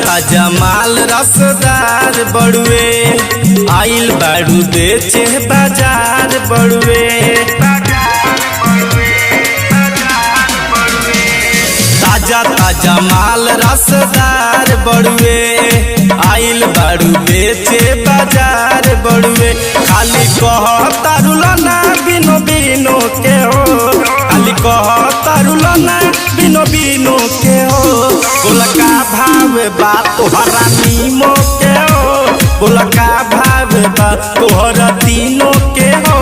ताजा माल रसदार बड़ुए आइल बाड़ू बेचे बाजार बड़ुए। ताजा ताजा माल रसदार बड़ुए आइल बाड़ू बेचे बाजार बड़ुए। खाली कह तारुलना बिनो बिनो के हो, खाली कह तारुलना बिनो बिनो के हो। बोला का भाव बा तोहरा नीमो के हो, बोला का भाव बा तोहरा तीनों के हो।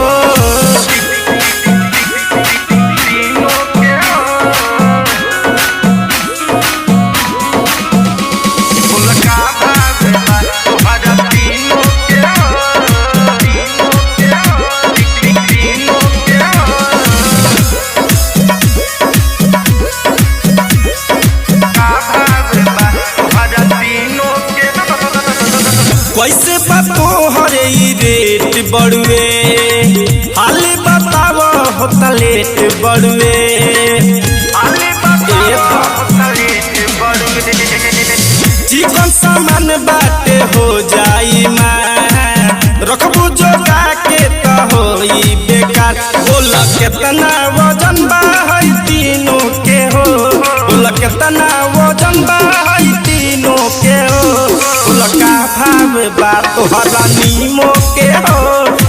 कैसे बातो हरे रेट बड़ुए हाली बताव होता लेट बड़ुए। चिकन सामान बाटे हो जाई मां रखबू जोगा के तो होई बेकार। बोला केतना वजन बा है तीनों के हो, बोला केतना वजन बा है तीनों के हो। बोला का भाव बा तोहरा नीमो के हो,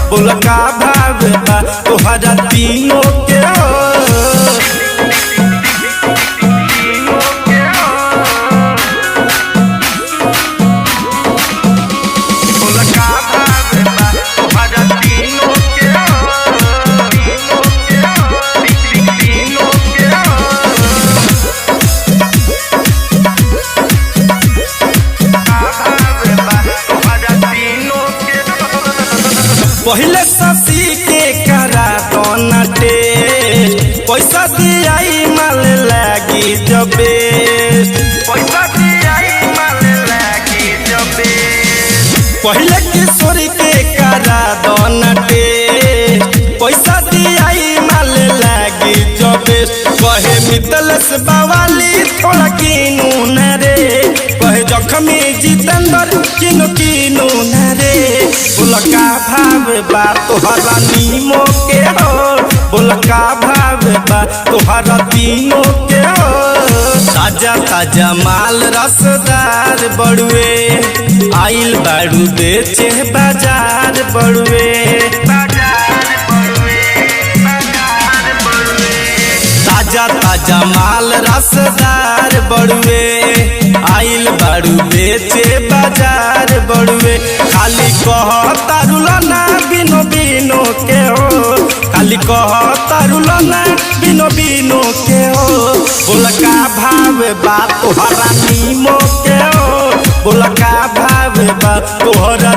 बोला का भाव बा तोहरा तीनों के हो। पहले ससी के करा दोनटे पैसा दियाई माल लागी जबे, पैसा दियाई माल लागी जबे। पहले किशोरी के करा दोनटे पैसा दियाई माल लागी जबे। कहे मितलस बवाली थोड़ा किनू न रे, कहे जखमी जितेंद्र किनू किनू न रे। बोला का भाव बा तोहरा नीमो के हो, बोला का भाव बा तोहरा तीनों के हो। ताजा ताजा माल रसदार बड़ुए आइल बाड़ू बेचे बाजार बड़ुए। ताजा ताजा माल रसदार बड़ुए आइल बाड़ू बेचे बाजार बड़ुए। खाली कह तारुलना बिनो बिनो के हो, खाली कह तारुलना बिनो बिनो के हो। बोला का भाव बा तोहरा नीमो के हो, बोला का भाव बा तोहरा